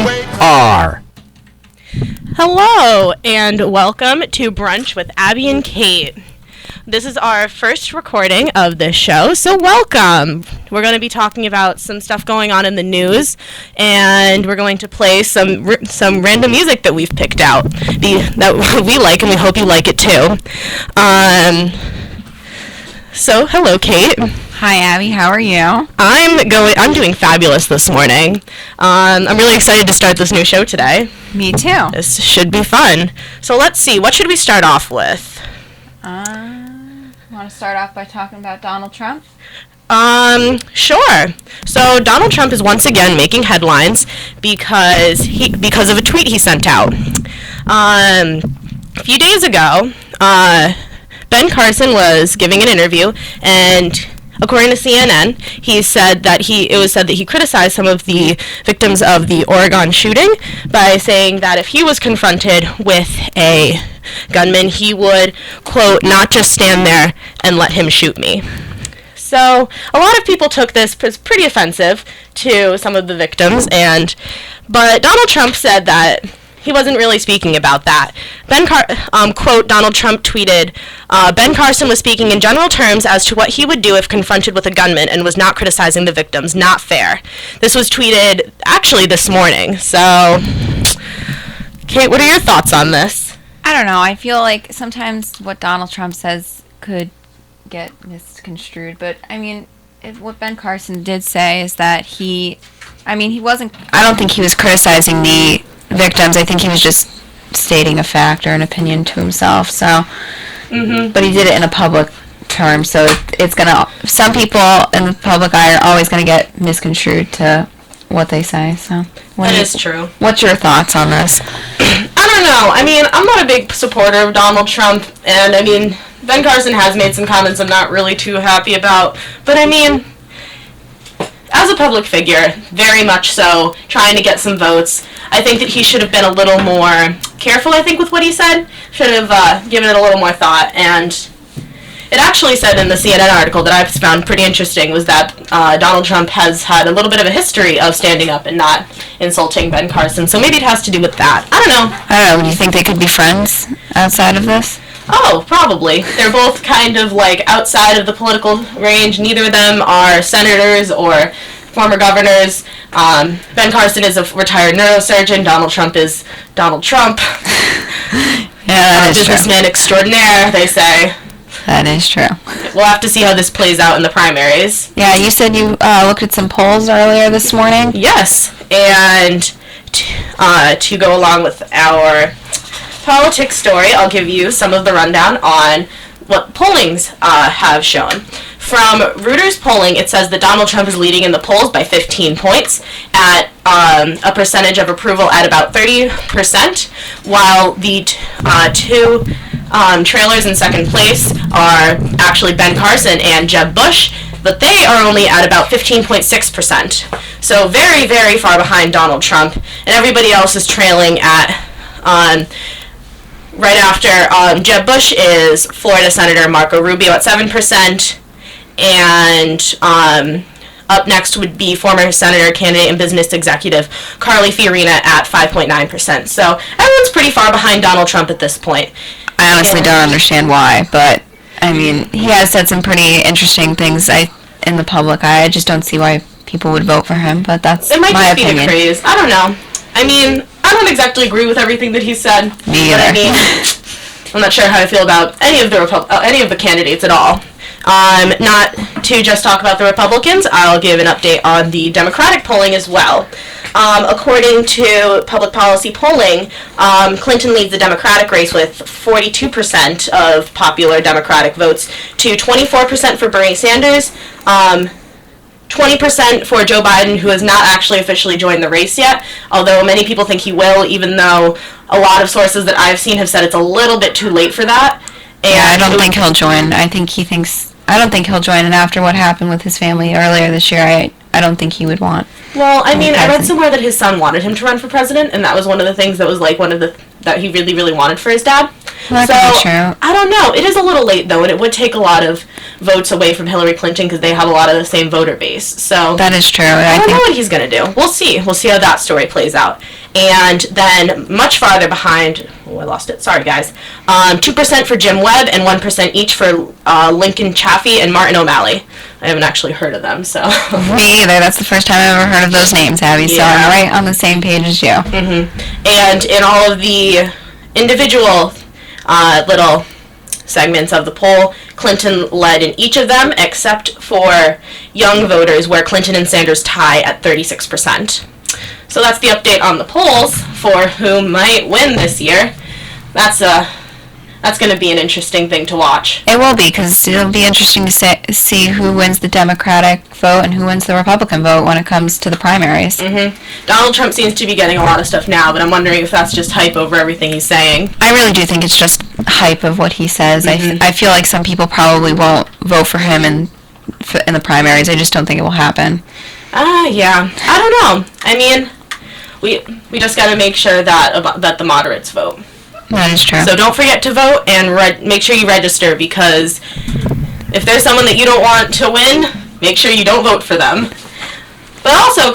WICR. Hello, and welcome to Brunch with Abby and Kate. This is our first recording of this show, so welcome. We're going to be talking about some stuff going on in the news, and we're going to play some random music that we've picked out that we like, and we hope you like it too. So, hello, Kate. Hi, Abby. How are you? I'm doing fabulous this morning. I'm really excited to start this new show today. Me too. This should be fun. So let's see. What should we start off with? Want to start off by talking about Donald Trump? Sure. So Donald Trump is once again making headlines because of a tweet he sent out. A few days ago, Ben Carson was giving an interview, and according to CNN, it was said that he criticized some of the victims of the Oregon shooting by saying that if he was confronted with a gunman, he would, quote, not just stand there and let him shoot me. So a lot of people took this as pretty offensive to some of the victims, but Donald Trump said that he wasn't really speaking about that. Quote, Donald Trump tweeted, Ben Carson was speaking in general terms as to what he would do if confronted with a gunman and was not criticizing the victims. Not fair. This was tweeted actually this morning. So, Kate, what are your thoughts on this? I don't know. I feel like sometimes what Donald Trump says could get misconstrued. But, I mean, what Ben Carson did say is that he wasn't... I don't think he was criticizing the victims. I think he was just stating a fact or an opinion to himself. So, but he did it in a public term, so it's gonna. Some people in the public eye are always gonna get misconstrued to what they say. So that is true. What's your thoughts on this? I don't know. I mean, I'm not a big supporter of Donald Trump, and I mean, Ben Carson has made some comments I'm not really too happy about. But I mean, as a public figure, very much so, trying to get some votes, I think that he should have been a little more careful, I think, with what he said. Should have given it a little more thought. And it actually said in the CNN article that I found pretty interesting was that Donald Trump has had a little bit of a history of standing up and not insulting Ben Carson. So maybe it has to do with that. I don't know. Do you think they could be friends outside of this? Oh, probably. They're both kind of like outside of the political range. Neither of them are senators or former governors. Ben Carson is a retired neurosurgeon. Donald Trump is Donald Trump. Yeah, businessman extraordinaire, they say. That is true. We'll have to see how this plays out in the primaries. Yeah, you said you looked at some polls earlier this morning? Yes, and to go along with our politics story, I'll give you some of the rundown on what pollings have shown. From Reuters polling, it says that Donald Trump is leading in the polls by 15 points at a percentage of approval at about 30%, while the two trailers in second place are actually Ben Carson and Jeb Bush, but they are only at about 15.6%. So very, very far behind Donald Trump, and everybody else is trailing at... right after Jeb Bush is Florida Senator Marco Rubio at 7%, and up next would be former Senator, candidate, and business executive Carly Fiorina at 5.9%. So everyone's pretty far behind Donald Trump at this point. I honestly don't understand why, but I mean, he has said some pretty interesting things in the public eye. I just don't see why people would vote for him, but that's my opinion. It might just be the craze. I don't know. I mean, I don't exactly agree with everything that he said. Me either. But I mean, I'm not sure how I feel about any of the candidates at all. Not to just talk about the Republicans, I'll give an update on the Democratic polling as well. According to public policy polling, Clinton leads the Democratic race with 42% of popular Democratic votes to 24% for Bernie Sanders, 20% for Joe Biden, who has not actually officially joined the race yet, although many people think he will, even though a lot of sources that I've seen have said it's a little bit too late for that. And yeah, I don't think he'll join. I don't think he'll join, and after what happened with his family earlier this year, I don't think he would want. Well, I mean, I read somewhere that his son wanted him to run for president, and that was one of the things that was like that he really, really wanted for his dad. That so could be true. I don't know. It is a little late though, and it would take a lot of votes away from Hillary Clinton because they have a lot of the same voter base. So That is true. I don't know what he's gonna do. We'll see. We'll see how that story plays out. And then much farther behind, I lost it. Sorry, guys. 2% for Jim Webb and 1% each for Lincoln Chaffee and Martin O'Malley. I haven't actually heard of them, so. Me either. That's the first time I've ever heard of those names, Abby. So I'm right on the same page as you. And in all of the individual little segments of the poll, Clinton led in each of them, except for young voters, where Clinton and Sanders tie at 36%. So that's the update on the polls for who might win this year. That's going to be an interesting thing to watch. It will be, because it'll be interesting to see who wins the Democratic vote and who wins the Republican vote when it comes to the primaries. Donald Trump seems to be getting a lot of stuff now, but I'm wondering if that's just hype over everything he's saying. I really do think it's just hype of what he says. I feel like some people probably won't vote for him in the primaries. I just don't think it will happen. Yeah. I don't know. I mean, we just got to make sure that the moderates vote. That is true. So don't forget to vote and make sure you register, because if there's someone that you don't want to win, make sure you don't vote for them. But also,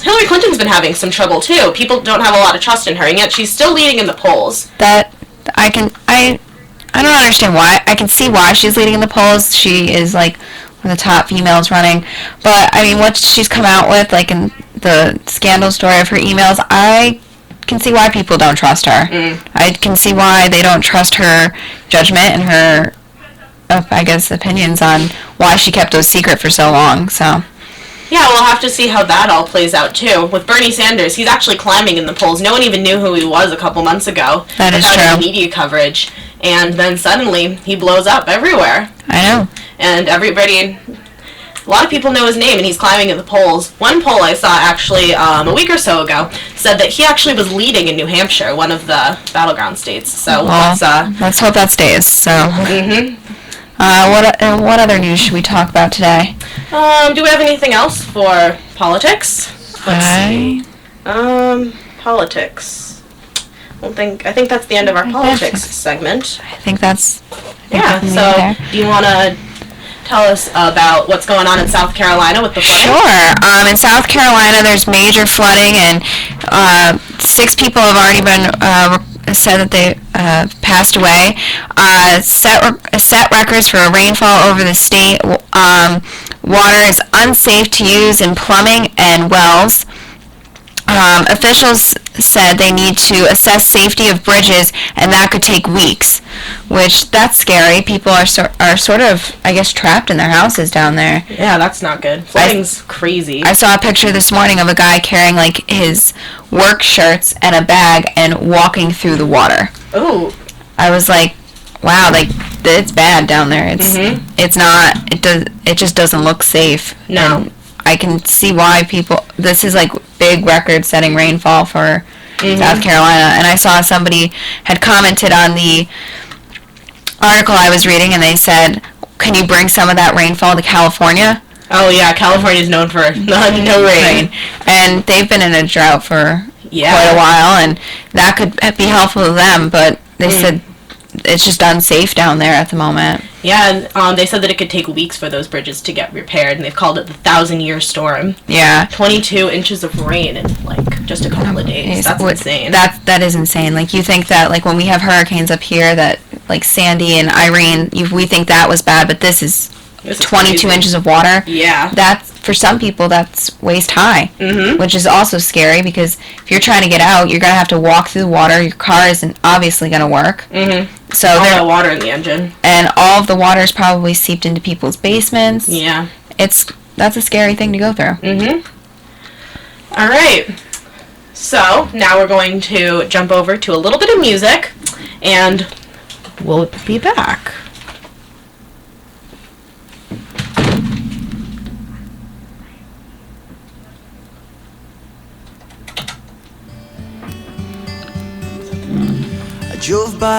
Hillary Clinton's been having some trouble too. People don't have a lot of trust in her, and yet she's still leading in the polls. I don't understand why. I can see why she's leading in the polls. She is like one of the top females running. But I mean, what she's come out with, like in the scandal story of her emails, I can see why people don't trust her. I can see why they don't trust her judgment and her, I guess, opinions on why she kept those secret for so long. So. Yeah, we'll have to see how that all plays out too. With Bernie Sanders, he's actually climbing in the polls. No one even knew who he was a couple months ago. That is true. Without any media coverage, and then suddenly he blows up everywhere. I know. And a lot of people know his name, and he's climbing in the polls. One poll I saw actually a week or so ago said that he actually was leading in New Hampshire, one of the battleground states. So let's hope that stays. So. What other news should we talk about today? Do we have anything else for politics? Let's see. Politics. I think that's the end of our politics segment. I think that's. Yeah. So, do you want to tell us about what's going on in South Carolina with the flooding? Sure. In South Carolina, there's major flooding, and 6 people have already been said that they passed away. Set records for rainfall over the state. Water is unsafe to use in plumbing and wells. Officials said they need to assess safety of bridges, and that could take weeks, which that's scary. People are sort of, I guess, trapped in their houses down there. Yeah, that's not good. Flooding's crazy. I saw a picture this morning of a guy carrying like his work shirts and a bag and walking through the water. Ooh. I was like, wow, like it's bad down there. It's not. It just doesn't look safe. No. And I can see why this is like big record-setting rainfall for South Carolina. And I saw somebody had commented on the article I was reading, and they said, can you bring some of that rainfall to California? Oh yeah, California's known for no rain. And they've been in a drought for quite a while, and that could be helpful to them, but they said it's just unsafe down there at the moment. Yeah, and they said that it could take weeks for those bridges to get repaired, and they've called it the 1,000-year storm. Yeah. 22 inches of rain in, like, just a couple of days. That's insane. That is insane. Like, you think that, like, when we have hurricanes up here, that, like, Sandy and Irene, we think that was bad, but this is 22 inches of water. Yeah. That's, for some people, that's waist high, which is also scary, because if you're trying to get out, you're going to have to walk through the water. Your car isn't obviously going to work. So all that water in the engine. And all of the water is probably seeped into people's basements. Yeah. That's a scary thing to go through. All right. So now we're going to jump over to a little bit of music, and we'll be back. I drove by